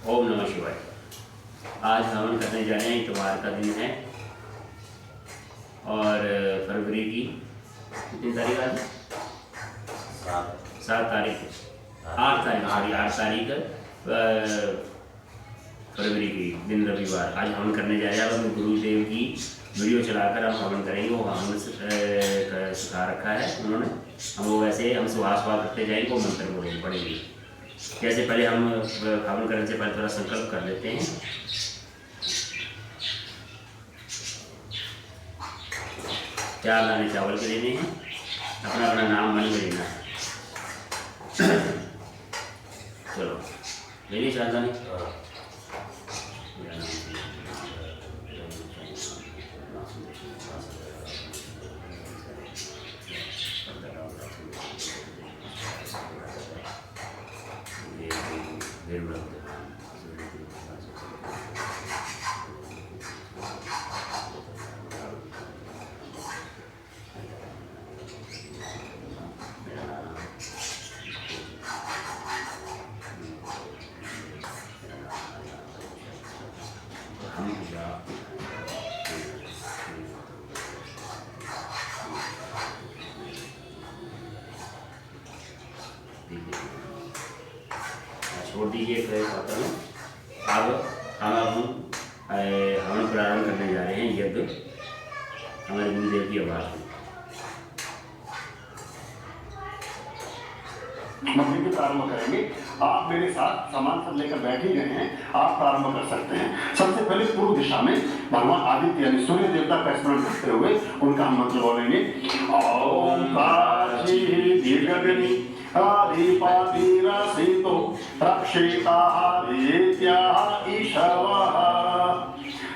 ओम नमः शिवाय। आज हवन करने जा रहे हैं, इतवार का दिन है और फरवरी की कितनी तारीख आज? 7 तारीख, 8 तारीख फरवरी की दिन रविवार। आज हवन करने जा रहे हैं। अब हम गुरुदेव की वीडियो चलाकर हम हवन करेंगे। वो हवन सिखा रखा है उन्होंने। हम वो वैसे हम सुहास करते जाएंगे, वो मंत्र बोलेंगे पढ़ेंगे। जैसे पहले हम हवन करने से पहले थोड़ा संकल्प कर लेते हैं। 4 दाने चावल के लेने हैं, अपना अपना नाम मन में लेना है। चलो ले ली 4 दाने। छोड़ दीजिए पात्र में। अब हम हवन प्रारंभ करने जा रहे हैं। यज्ञ हमारे गुरुदेव की आवाज में मंदिर के प्रारंभ करेंगे। आप मेरे साथ सामान सब लेकर बैठ ही गए हैं, आप प्रारंभ कर सकते हैं। सबसे पहले पूर्व दिशा में भगवान आदित्य यानी सूर्य देवता का स्मरण करते हुए उनका हम मंत्र बोलेंगे। ओम काची दीर्घगनी आदिपातिरसितो रक्षिताः देत्याः ईशवः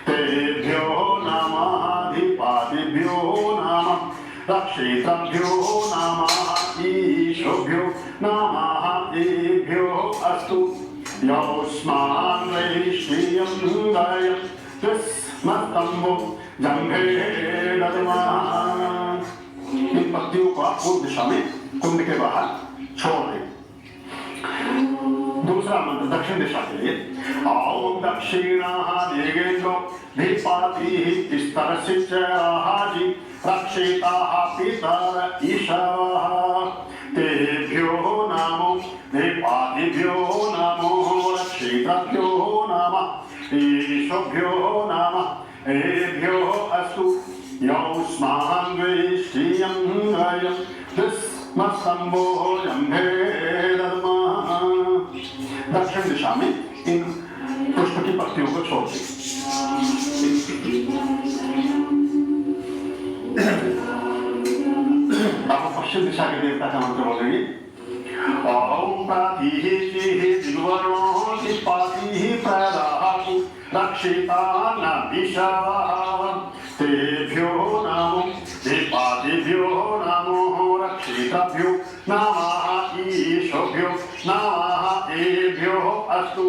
तेभ्यो नमः अधिपातिभ्यो नमः रक्षितभ्यो नमः ईशोभ्यो नमः तेभ्यो अस्तु यौष्मान् वैश्रियं गयं तस्मत्तम्बो जंघे दद्मः। इन पत्तियों को आप पूर्व दिशा में कुंड के बाहर छोड़ दें। दूसरा मंत्र दक्षिण दिशा के लिए। ओम दक्षिणाः दिगेन्द्रो दीपातिः स्तरसिचराहाजि रक्षिताः पितर ईशवः तेभ्यो नमो दीपातिभ्यो नमो रक्षितभ्यो नमः ईशोभ्यो नमः एभ्यो अस्तु यौष्मान् वैश्रियं गयं तस्मत्तम्बो जंघे दद्मः। दक्षिण दिशा में इन पुष्प की पत्तियों को छोड़ दें। अब पश्चिम दिशा के देवता का मंत्र बोलेंगे। ओम प्रातिः दिग्वर्णो दीपातिः प्रददातु रक्षितान् ईशवः तेभ्यो नमो दीपातिभ्यो नमो रक्षितभ्यो नमः ईशोभ्यो नमः एभ्यो अस्तु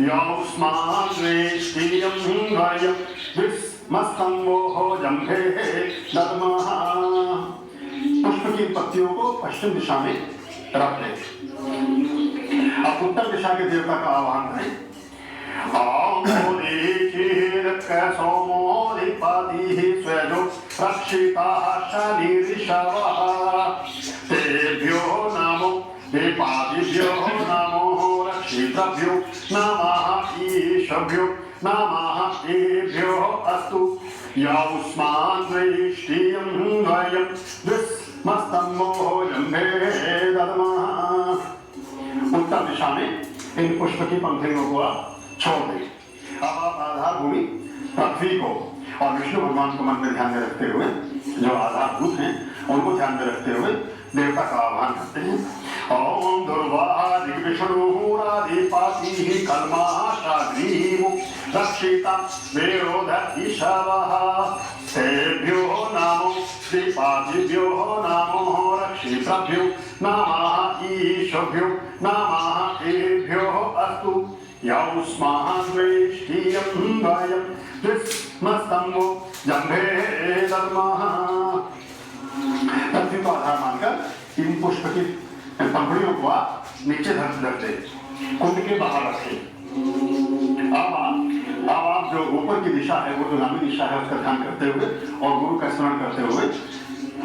यौष्मान् वैश्रियं गयं तस्मत्तम्बो जंघे दद्मः। पुष्प की पत्तियों को पश्चिम दिशा में रख दें। अब उत्तर दिशा के देवता का आह्वान करें। सोमो दीपातिः स्वजो रक्षिताः शनिरिषवः तेभ्यो नमो दीपातिभ्यो नमो रक्षितभ्यो नमः ईशभ्यो नमः एभ्यो अस्तु यौष्मान् वैश्रियं गयं तस्मत्तम्बो जंघे दद्मः। उत्तर दिशा में इन पुष्प की पंखुड़ियों को आप छोड़ दें। अब आप आधार भूमि पृथ्वी को और विष्णु भगवान को मन में ध्यान में रखते हुए, जो आधारभूत हैं उनको ध्यान में रखते हुए देवता का आह्वान करते हैं। ओम दुर्वा दिग्विष्णुरादिपातिः कल्माशाग्रीवो रक्षिता वेरोध ईशवः तेभ्यो नमो दीपातिभ्यो नमो रक्षितभ्यो नमः ईशोभ्यो नमः एभ्यो अस्तु यौष्मान् वैश्रियं गयं तस्मत्तम्बो जंघे दद्मः। पृथ्वी को आधार मानकर इन पुष्प की पंखुड़ियों को आप नीचे धर दे, कुंड के बाहर रखें। अब आप जो ऊपर की दिशा है, वो जो नामी दिशा है, उसका ध्यान करते हुए और गुरु का स्मरण करते हुए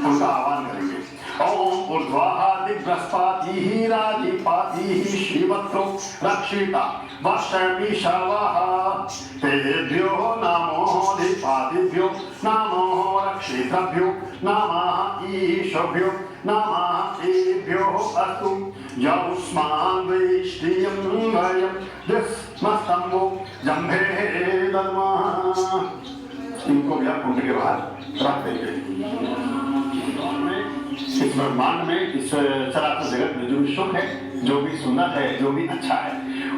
उनका आह्वान करेंगे। ओम ऊर्ध्वाः दिग्बृहस्पतिः राजिपातिः श्रीवत्रो रक्षिता वर्षमीशावाः तेभ्यो नमो दिपादिभ्यो नमो रक्षितभ्यो नमः ईशभ्यो नमः एभ्यो अस्तु यस्मान् वैष्टियं वयं दिस्मस्तम्भो जम्भे दद्मः। इनको भी आप कुंड के बाहर रख देंगे। इस ब्रह्मांड में, इस चराचर जगत में जो भी सुख है, जो भी सुंदर है, जो भी अच्छा है,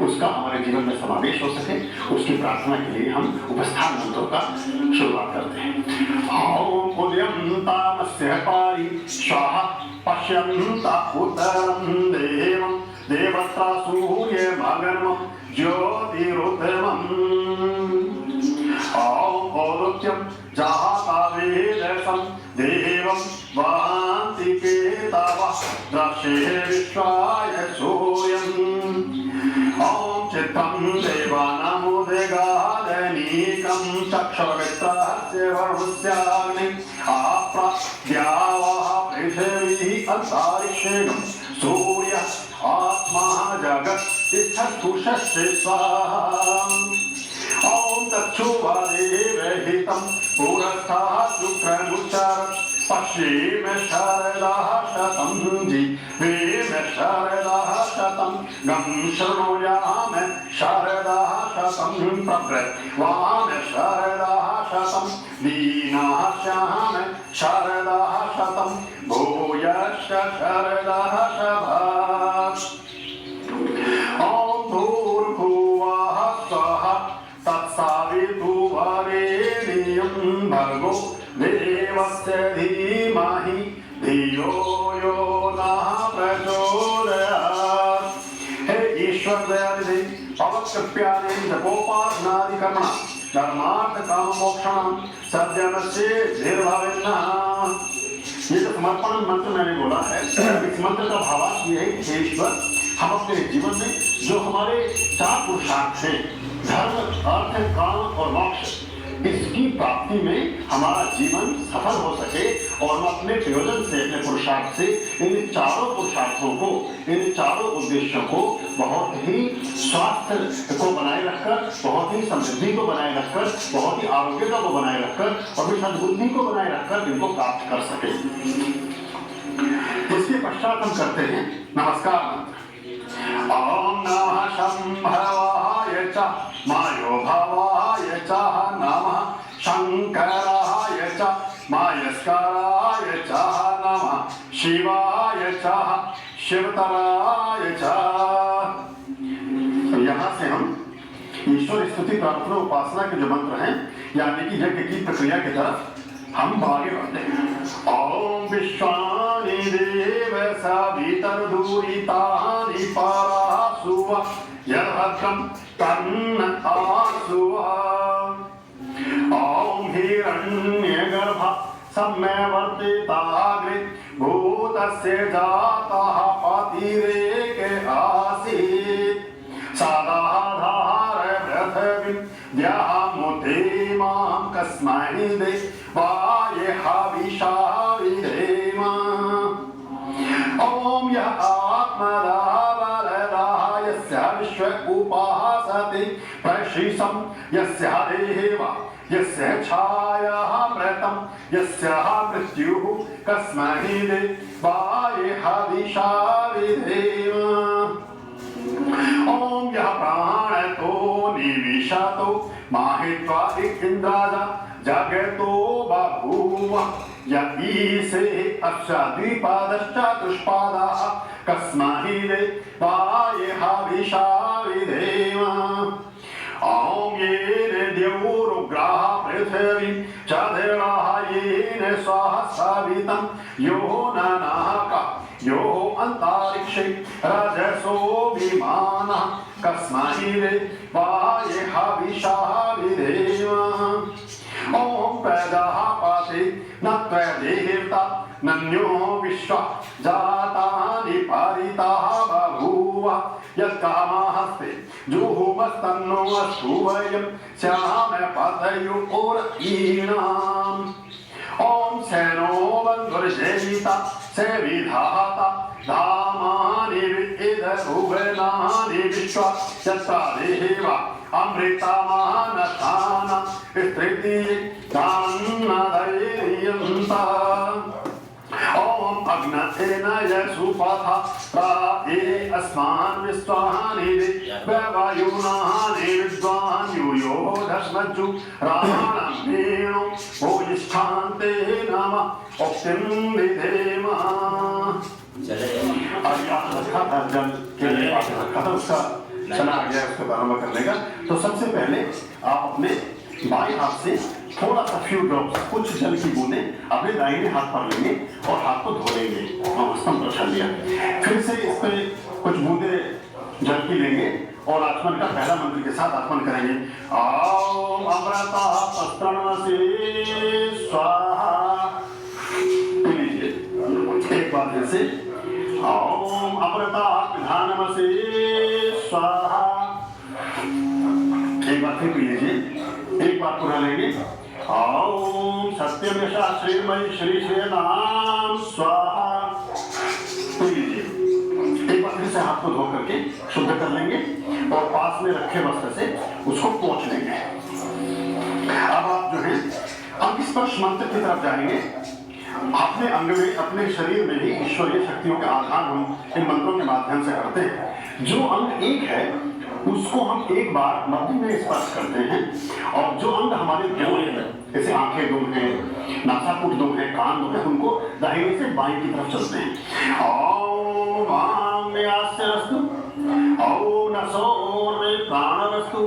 उसका हमारे जीवन में समावेश हो सके, उसकी प्रार्थना के लिए हम उपस्थान मंत्रों का शुरुआत करते हैं। ओम उदयंतामस्य पारि स्वाहा पश्यन्ता उत्तरं देवं देवत्रा सूर्यमगर्मं ज्योतिरुत्तमम्। ओम औरुत्यं जातावेदसं देवं वान्ति केतवः द्रक्षे विश्वाय सूर्यम्। ओम चित्रं देवानामुदगादनीकं चक्षुर्मित्रस्य वरुणस्याग्नि आप्राद्यावः पृथिवी अंतरिक्षेणं सूर्य आत्मा जगत् तिष्ठतु षष्ठे स्वाहा। ओम चक्षुवादेवहितं पुरस्तात् शुक्रमुच्चारत् पश्चिम शारदाः शतं जिह्वेम शारदाः शतं गं शृणुयाम शारदाः शतं प्रभृवाम शारदाः शतं दीनाश्याम शारदाः शतं भूयश्च शारदाः शतम्। ओम भूर्भुवः स्वः तत्सवितुर्वरेण्यं भर्गो देवस्य धीमहि धियो यो नः प्रचोदयात्। हे ईश्वर दयानिधि पवत्कृप्यानि जपोपासनादिकर्मणां धर्मार्थ काम मोक्षाणां सद्यमस्य निर्भवेन्नः। ये जो समर्पण मंत्र मैंने बोला है, इस मंत्र का भावार्थ ये है कि ईश्वर, हम अपने जीवन में जो हमारे 4 पुरुषार्थ हैं, धर्म अर्थ काम और मोक्ष, इसकी प्राप्ति में हमारा जीवन सफल हो सके और हम अपने प्रयोजन से, अपने पुरुषार्थ से इन चारों पुरुषार्थों को, इन चारों उद्देश्यों को बहुत ही स्वास्थ्य को बनाए रखकर, बहुत ही समृद्धि को बनाए रखकर, बहुत ही आरोग्यता को बनाए रखकर और फिर सद्बुद्धि को बनाए रखकर इनको प्राप्त कर सके। इसके पश्चात हम करते हैं नमस्कार मंत्र। ओम नमः शंभवाय च मायो भवाय च नमः शंकराय च मायस्कराय च नमः शिवाय च शिवतराय च। यहाँ से हम ईश्वर स्तुति प्रार्थना उपासना के जो मंत्र हैं, यानी कि यज्ञ की प्रक्रिया की तरफ हम आगे बढ़ते हैं। ओम विश्वानि देव सवितर्दूरितानि परासुव यद्भद्रं तन्नतासुव। ओम हिरण्यगर्भ सम्यवर्तिताग्रे भूतस्य जातः पतिरेके आसीत् सदाधार पृथिवीं मां कस्मै देवाय हविषा विधेम। ओम यः आत्मदा वरदा यस्य विश्व उपासते प्रशिषं यस्य देवा यस्य छायाः मृतं यस्य मृत्युः कस्मै देवाय हविषा विधेम। ओम यः प्राणतो निविशतो माहित्वा इन्द्राजा जगतो बभूव य ईशे अस्य द्विपादश्चतुष्पादाः कस्मै देवाय हविषा विधेम। ओम येन द्यौरुग्राः पृथिवी चन्द्राः येन स्वः सवितं यो ननः यो अंतरिक्षे रजसो विमानः कस्मै देवाय हविषा विधेम। ओम प्रजापते न त्वदेवता नन्यो विश्वा जातानि परिताः बभूव यत्कामास्ते जुहुम स्तन्नो अस्तु वयं श्याम पतयुर्ईणाम् ओम सेनो बन्धुर्जेता सेविधाता धामानि विद्युभुवनानि विश्वा यत्र देवा अमृतमानसाना स्त्रिति दानधैर्यन्ता ओम अग्नतेन यशुपथा प्राये अस्मान् विश्वानि वायुनानि विद्वान् यूयो धस्मज्जु रामाणं वेणु भूयिष्ठान्ते नमः उक्तिं विधेम। जल के लिए खत्म उसका चला गया, उसको प्रारंभ करने का। तो सबसे पहले आप अपने बाएं हाथ से थोड़ा सा फ्यू ड्रॉप्स, कुछ जल की बूंदें अपने दाहिने हाथ पर लेंगे और हाथ को धो लेंगे। प्रश्न लिया, फिर से इस पे कुछ बूंदे जल की लेंगे और आचमन का पहला मंत्र के साथ आचमन करेंगे। ओम अमृता तस्त्रणमसि स्वाहा। लीजिए एक बार फिर से, ओम अमृता पिधानमसि स्वाहा। एक बार फिर पी लीजिए, एक बार पुनः लेंगे। ओम सत्यम यशा श्रीमयी श्री नाम स्वाहा। पी लीजिए, एक बार फिर से हाथ को धो करके शुद्ध कर लेंगे और पास में रखे वस्त्र से उसको पोंछ लेंगे। अब आप जो है अंग स्पर्श मंत्र की तरफ जाएंगे। अपने अंग में, अपने शरीर में ही ईश्वरीय शक्तियों के आधान हम इन मंत्रों के माध्यम से करते हैं। जो अंग एक है उसको हम एक बार मध्य में स्पर्श करते हैं और जो अंग हमारे दो हैं, जैसे आंखें दो हैं, नासापुट दो हैं, कान दो हैं, उनको दाहिने से बाएं की तरफ चलते हैं। ओम आम्यास्यस्तु, ओम नसोर्मे प्राणवस्तु,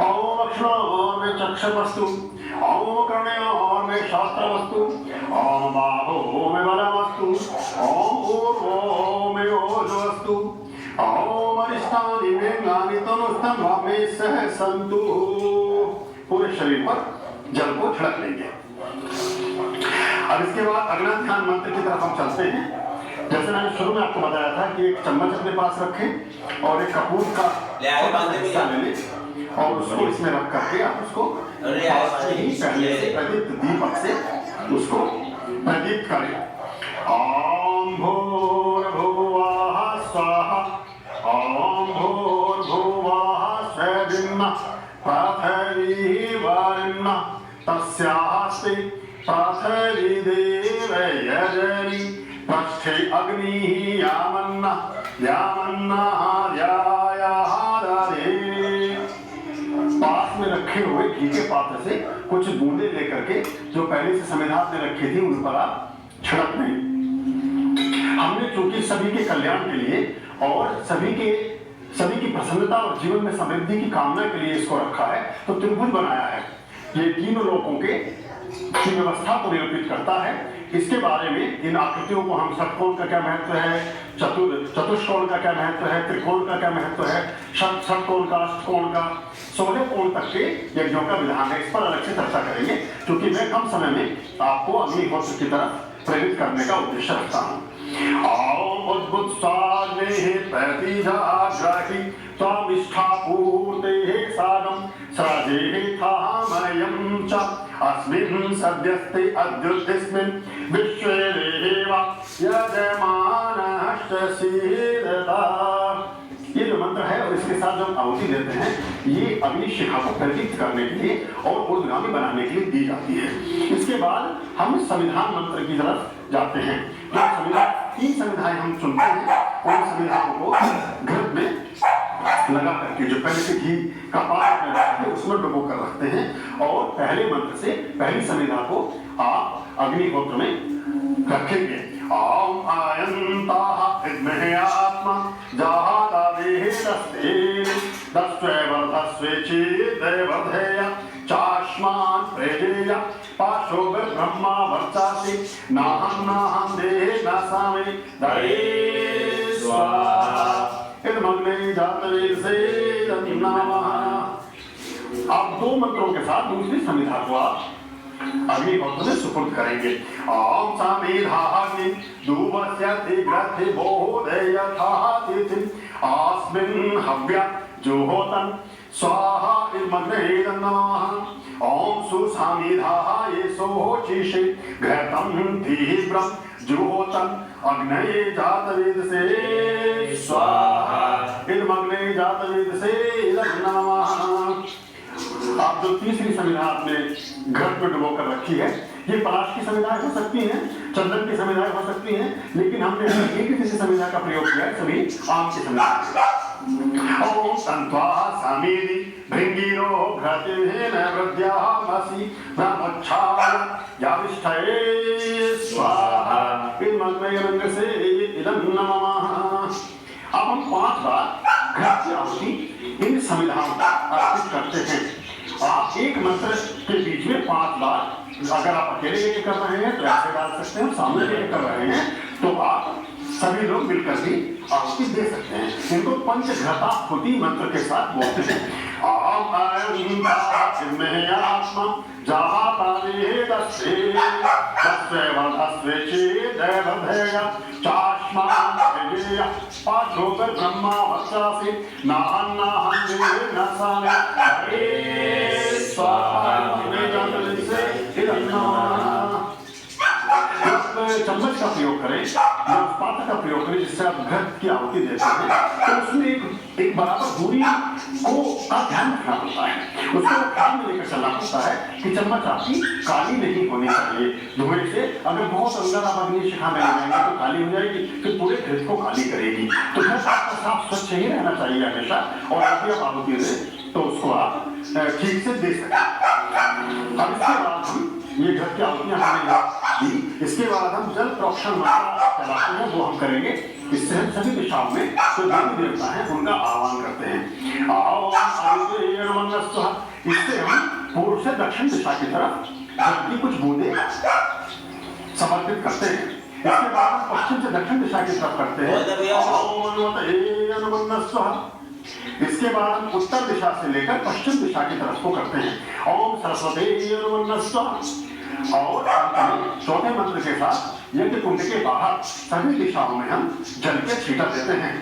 ओम अक्षरोर्मे चक्षुवस्तु, ओम कर्णयोर्मे शास्त्रवस्तु, ओम बाहोर्मे बलवस्तु, ओम ऊर्ध्वोर्मे ओजोवस्तु, ओम अरिष्टानि मे ज्ञानि तनुष्टं मे सह सन्तु। पूरे शरीर पर जल को छिड़क लेंगे। अब इसके बाद अगला ध्यान मंत्र की तरफ हम चलते हैं। जैसे मैंने शुरू में आपको बताया था कि एक चम्मच अपने पास रखें और एक कपूर का हिस्सा ले लें और उसको इसमें रख करके आप उसको पहले से प्रदीप्त दीपक से उसको प्रदीप्त करें। ओम भूर्भुवः स्वाहा, ओम भूर्भुवः स्वः पृथिवी वरुणः तस्यास्ति पृथिवी देवयजनि पृष्ठे अग्निः यामन्नः यामन्नार्यायादधे। पास में रखे हुए घी के पात्र से कुछ बूंदे लेकर के जो पहले से संविधान में रखी थी उन पर आप छिड़क दें। हमने चूंकि सभी के कल्याण के लिए और सभी की प्रसन्नता और जीवन में समृद्धि की कामना के लिए इसको रखा है, तो त्रिभुज बनाया है। ये तीनों लोकों की व्यवस्था को निरूपित करता है। इसके बारे में इन आकृतियों को हम षटकोण का क्या महत्व है, चतुष्कोण का क्या महत्व है, त्रिकोण का क्या महत्व है, षटकोण का, अष्टकोण का, 16 कोण तक के यज्ञों का विधान है। इस पर अलग से चर्चा करेंगे क्योंकि मैं कम समय में आपको अग्निहोत्र की तरफ प्रेरित करने का उद्देश्य रखता हूँ। ओम उद्भुत स्वाग्नेः प्रतिजाग्राहि त्वामिष्ठापूर्तेः सागं सजेः थामयं च अस्मिन् सद्यस्ते अद्युतिस्मिन् विश्वे देवा यजमानश्च सीदता। ये जो मंत्र है और इसके साथ जो आहुति देते हैं, ये अग्नि शिखा को प्रदीप्त करने के लिए और ऊर्ध्वगामी बनाने के लिए दी जाती है। इसके बाद हम संविधान मंत्र की तरफ जाते हैं। जो संविधान, 3 संविधाएं हम चुनते हैं, उन संविधानों को घृत में लगा करके जो पहले से घी का पात्र में रखते हैं उसमें डुबो कर रखते हैं और पहले मंत्र से पहली संविधा को आप अग्निहोत्र में रखेंगे। ओम आयन्ताः विद्महे आत्मा जातावेदस्ते दस्वेवर्धस्वेचिदेवर्धेय चाश्मान् प्रेजेय पाशो ब्रह्मा वर्चासि नाहं नाहं देहे नासामि दये स्वाहा। आप 2 मंत्रों के साथ दूसरी संविधा को आप अग्निहोत्र में सुपुर्द करेंगे। ओम समिधाग्नि धूमस्यति ग्रथि बोधयथातिथिं अस्मिन् हव्य जुहोतन् स्वाहा इदमग्ने नमः। ओम सुसामिधाय सोचिषे घृतं तीव्रं जुहोतं अग्नये जातवेदसे स्वाहा इदमग्ने जातवेदसे नमः। आप जो तीसरी संविधा आपने घृत में डुबो कर रखी है, ये पलाश की संविधाएं हो सकती हैं, चंदन की संविधाएं हो सकती हैं, लेकिन हमने एक ही किसी संविधा का प्रयोग किया है, सभी आम की संविधा। ओम संत्वा सामीति भृंगीरो घृतेन वृद्ध्यामसि ब्रह्मोच्छाय याविष्ठये स्वाहा इदमग्ने रंगसे इदं नमः। अब हम 5 बार घृत की आहुति इन संविधाओं को अर्पित करते हैं। आप एक मंत्र के बीच में 5 बार, अगर आप अकेले लेके कर रहे हैं तो ऐसे डाल सकते हैं, सामने लेके कर रहे हैं तो आप सभी लोग मिलकर भी आहुति दे सकते हैं। इनको पंचघृताहुति मंत्र के साथ बोलते हैं। आम आत्मा जातावे दस्से तस्वे चेदेवधेय चाष्मा विजय पाठोगर ब्रह्मा वत्सासि नाहन्नाहं देव नसाने हरे स्वाहा चम्मच का प्रयोग करें या उस पात्र का प्रयोग करें जिससे आप घृत की आहुति देते हैं, तो उसमें एक बराबर दूरी को का ध्यान रखना पड़ता है। उसको ध्यान में लेकर चलना पड़ता है कि चम्मच आपकी काली नहीं होनी चाहिए धुएं से। अगर बहुत अंदर आप अग्नि शिखा में ले जाएंगे तो काली हो जाएगी, फिर पूरे घृत को काली करेगी। तो घृत आपका साफ स्वच्छ ही रहना चाहिए हमेशा, और यदि आप आहुति दें तो उसको आप ठीक से दे सकते हैं। अब इसके बाद हम ये घृत की आहुतियां हमने दी, इसके बाद हम जल प्रोक्षण मंत्र चलाते हैं, वो हम करेंगे। इससे हम सभी दिशाओं में जो देवी देवता हैं उनका आह्वान करते हैं। इससे हम पूर्व से दक्षिण दिशा की तरफ जल की कुछ बूंदे समर्पित करते हैं। इसके बाद हम पश्चिम से दक्षिण दिशा की तरफ करते हैं। इसके बाद हम उत्तर दिशा से लेकर पश्चिम दिशा की तरफ को करते हैं। ओम सरस्वती और चौथे मंत्र के साथ यज्ञ कुंड के बाहर सभी दिशाओं में हम जल के छींटा देते हैं।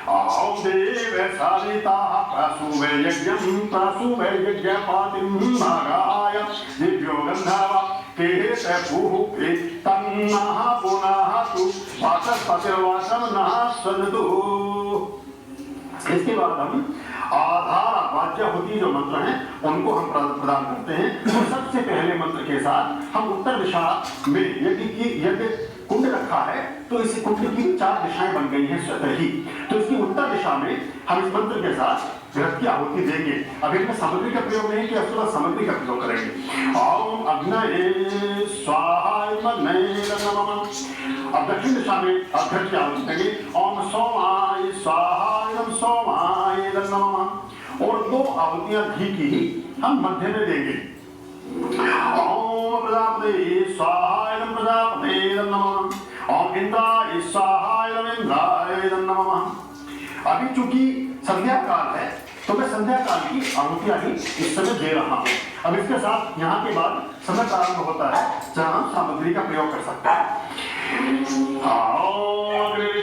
ओम देव सारिता प्रसूवे यज्ञं प्रसूवे यज्ञपातिं भागाय दिव्यो गंधर्व केते पूहे तन्नः पुनः तु वाचस्पतिर्वाचं नः स्वदतु। इसके बाद हम आधार वाच्याहुति जो मंत्र हैं उनको हम प्रदान करते हैं। तो सबसे पहले मंत्र के साथ हम उत्तर दिशा में यदि कुंड रखा है तो इस कुंड की 4 दिशाएं बन गई हैं स्वतः ही। तो इसकी उत्तर दिशा में हम इस मंत्र के साथ घृत की आहुति देंगे। अब इनमें सामग्री का प्रयोग नहीं किया, उसके बाद सामग्री का प्रयोग करेंगे। ओम अग्नये स्वाहा नमः। अब दक्षिण दिशा में घृत की आहुति देंगे। ओम सोमाय स्वाहा सोमाय नमः। और 2 आहुतियां घी की ही हम मध्य में देंगे। ओम प्रजापते स्वाहा प्रजापते नमः। ओम इंद्राय स्वाहा इंद्राय नमः। अभी चूंकि संध्या काल है तो मैं संध्या काल की आहुतियां ही इस समय दे रहा हूं। अब इसके साथ यहाँ के बाद समय प्रारंभ होता है जहां हम सामग्री का प्रयोग कर सकते हैं।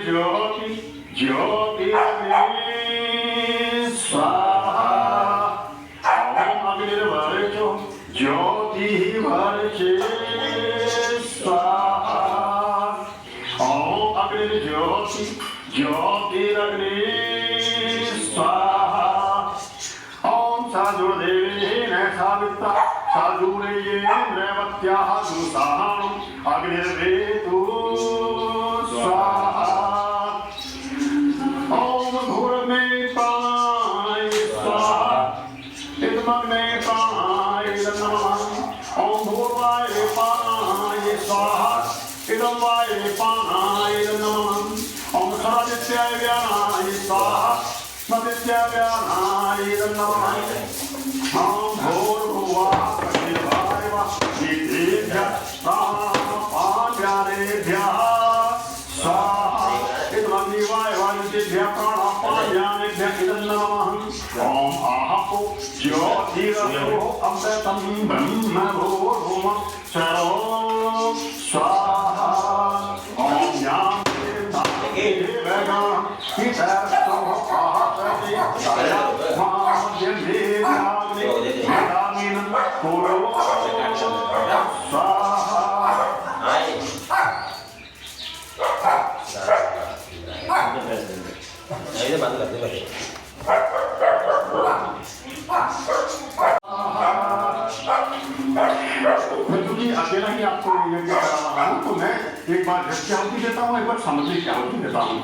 ज्योति ज्योति स्वाहा। ओम अग्निर्वर्चो ज्योतिर्वर्चे स्वाहा। ओम अग्निर्ज्योति ज्योतिरग्नि स्वाहा। ओम साजुर्देवेन सावित्रा साजुरेयेन्द्रवत्याः दुसाहाणुम् अग्निर्वेतु स्वाहा। ओम भूर्मेपाय स्वाहा इदमग्नेपाय नमः। ओम भूर्वाय पानाय स्वाहा इदं वायुपानाय नमः। ओम सरादित्याय व्यानाय स्वाहा मदित्याय नमः। ओम भूर्भुवः स्वस्तिर्वायुः नीतेभ्यः प्राणापानव्यानेभ्यः स्वाहा इदमग्निवायुवायुभ्यः प्राणापानव्यानेभ्यः इदं नमः। ओम आहपो ज्योतिरसो अमृतं ब्रह्म भूर्भुवः स्वरो स्वाहा। ओम यां ये बंद कर दे भाई। मैं क्योंकि अकेला ही आपको यज्ञ करा रहा हूँ, तो मैं एक बार घट की आहुति देता हूँ, एक बार सामग्री की आहुति देता हूँ।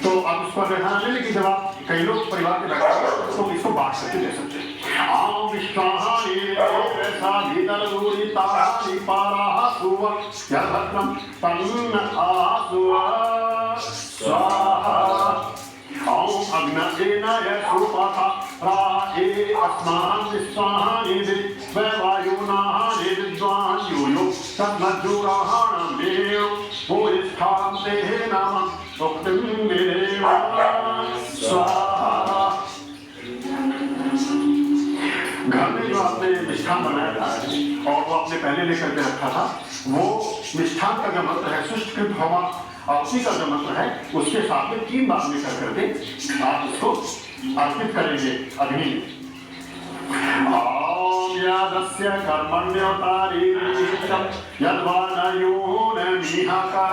तो आप उसको ध्यान दें, लेकिन जब आप कई लोग परिवार के बैठे तो इसको बांट करके दे सकते हैं। आम विश्वाहानि ऐसा भीतर दूरी ताहानि पाराहा सुवा यदक्रम तन्न आसुवा स्वाहा। ओम अग्नसेनाय सुपाथा राए अस्मान् विश्वाहानि वैवायुनाहानि विद्वान् यूयो तन्मज्जुराहाणं देव भूयिष्ठां देहे नमः उक्तिं देव स्वाहा। घर में जो आपने मिष्ठान बनाया था और वो आपने पहले लेकर के रखा था, वो मिष्ठान का जो मंत्र है सुष्टकृत होमा आहुति का जो मंत्र है, उसके साथ में 3 बार लेकर करके आप उसको अर्पित करेंगे अग्नि में। ओम यादस्य कर्मण्योतारीरिष्टं यद्वानयोन मीहाका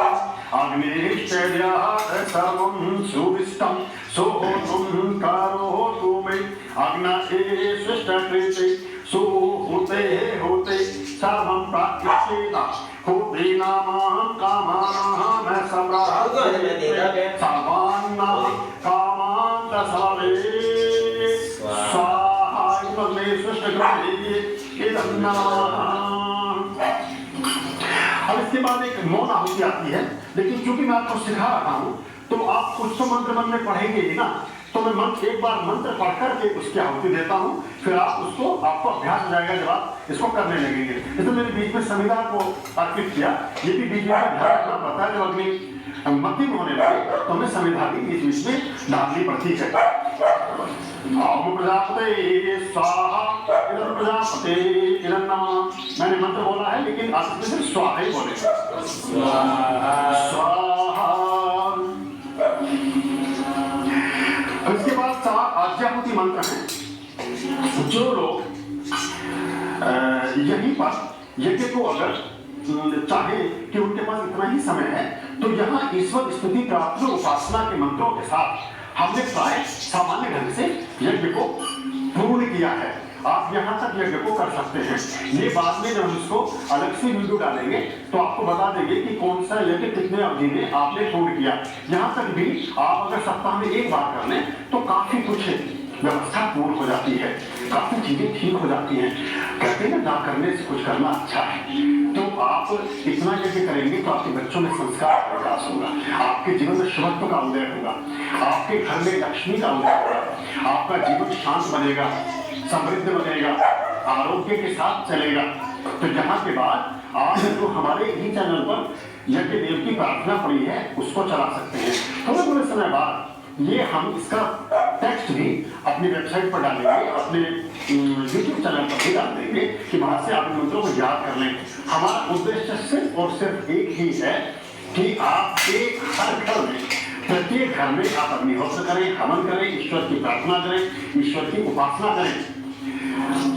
अग्निश्चर्यात् सर्वं सुविष्टं सोहोतुं करोतु मे अग्नये सृष्टकृते सुहूते होते सर्वं प्राप्येत हुतीनामां कामानां न सम्राट् सर्वान् कामान् दशवे स्वाहा। इदमे सृष्टकृते इदं नमः। अब इसके बाद एक मौन आहुति आती है, लेकिन चूंकि मैं आपको सिखा रहा हूं तो आप कुछ तो मंत्र मन में पढ़ेंगे ही ना, तो मैं मंत्र एक बार मंत्र पढ़ करके उसकी आहुति देता हूं, फिर आप उसको आपको अभ्यास हो जाएगा जब आप इसको करने लगेंगे। जैसे मैंने बीच में संविदा को अर्पित किया, ये भी बीच में ध्यान रखना पड़ता है। जब अग्नि मध्यम होने लगे तो हमें संविधा भी बीच बीच में डालनी पड़ती है। ओम प्रजापते स्वाहा इदं प्रजापते इदं नमः। मैंने मंत्र बोला है, लेकिन आप इसमें सिर्फ स्वाहा ही बोले। स्वाहा। इसके बाद 4 आज्ञाहुति मंत्र हैं। जो लोग यहीं पर यज्ञ को अगर चाहे कि उनके पास इतना ही समय है, तो यहाँ ईश्वर स्तुति प्रार्थना उपासना के मंत्रों के साथ हमने प्राय सामान्य ढंग से यज्ञ को पूर्ण किया है। आप यहाँ तक यज्ञ को कर सकते हैं। ये बाद में जब हम इसको अलग से वीडियो डालेंगे तो आपको बता देंगे कि कौन सा यज्ञ कितने अवधि में आपने पूर्ण किया। यहाँ तक भी आप अगर सप्ताह में एक बार कर लें तो काफी कुछ व्यवस्था पूर्ण हो जाती है, काफी चीजें ठीक हो जाती हैं। कहते हैं ना करने से कुछ करना अच्छा है। तो आप इतना यज्ञ करेंगे तो आपके बच्चों में संस्कार का विकास होगा, आपके जीवन में शुभत्व का उदय होगा, आपके घर में लक्ष्मी का उदय होगा, आपका जीवन शांत बनेगा, समृद्ध बनेगा, आरोग्य के साथ चलेगा। तो यहाँ के बाद आप जो हमारे ही चैनल पर यज्ञ देव की प्रार्थना पड़ी है उसको चला सकते हैं। थोड़े थोड़े समय बाद ये हम इसका टेक्स्ट भी अपनी वेबसाइट पर डालेंगे, अपने यूट्यूब चैनल पर भी डाल देंगे कि वहां से आप मंत्रों को याद कर लें। हमारा उद्देश्य सिर्फ और सिर्फ एक ही है कि आपके हर घर में, प्रत्येक घर में आप अग्निहोत्र करें, हवन करें, ईश्वर की प्रार्थना करें, ईश्वर की उपासना करें।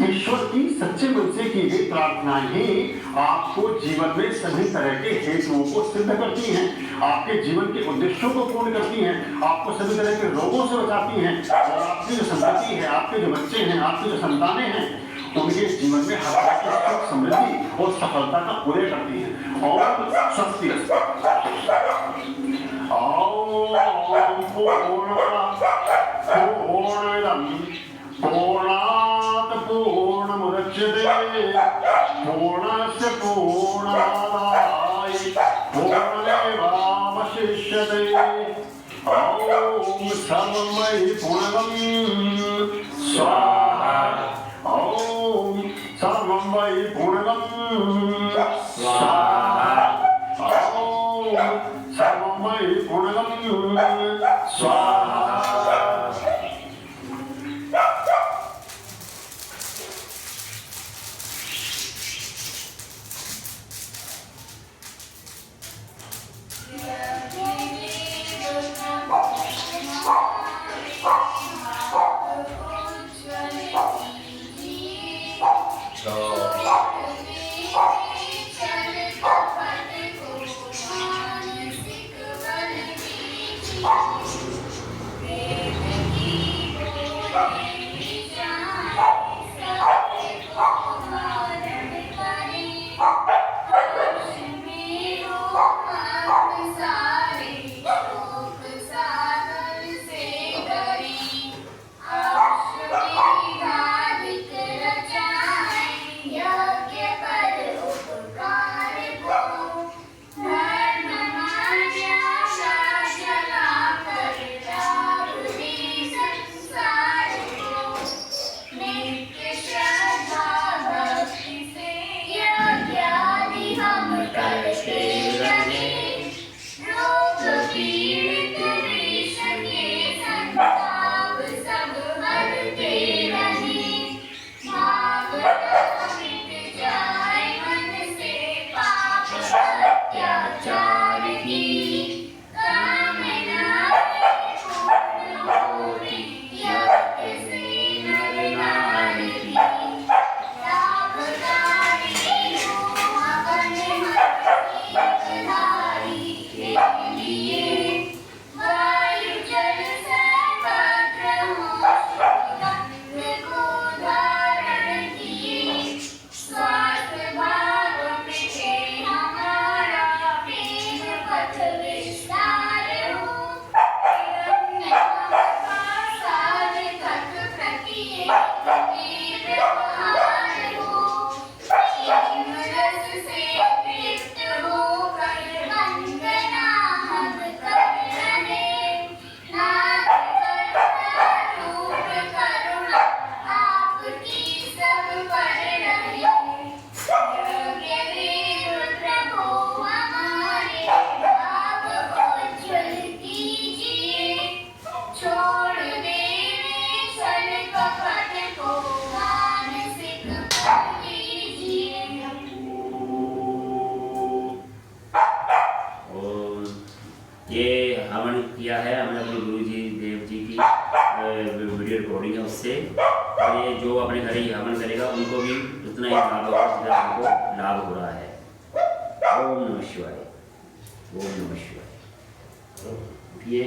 ईश्वर की सच्चे मन से की गई प्रार्थना ही आपको जीवन में सभी तरह के हेतुओं को सिद्ध करती हैं, आपके जीवन के उद्देश्यों को पूर्ण करती हैं, आपको सभी तरह के रोगों से बचाती हैं, और आपकी जो संतति है, आपके जो बच्चे हैं, आपकी जो संतानें हैं, उनके जीवन में हर तरह की सुख समृद्धि और सफलता का उदय करती हैं। और स्वस्ति पूर्णात् पूर्णमुदच्यते पूर्णस्य पूर्णमादाय पूर्णमेवावशिष्यते। ओम सर्वं मयि पूर्णं स्वाहा। ओम सर्वं मयि पूर्णं स्वाहा। ओम सर्वं मयि पूर्णं स्वाहा। ये हवन किया है हमने अपने गुरु जी देव जी की वीडियो रिकॉर्डिंग है उससे। और ये जो अपने घर ही हवन करेगा उनको भी उतना ही लाभ होगा जितना हमको लाभ हो रहा है। ओम नमः शिवाय, ओम नमः शिवाय। उठिए।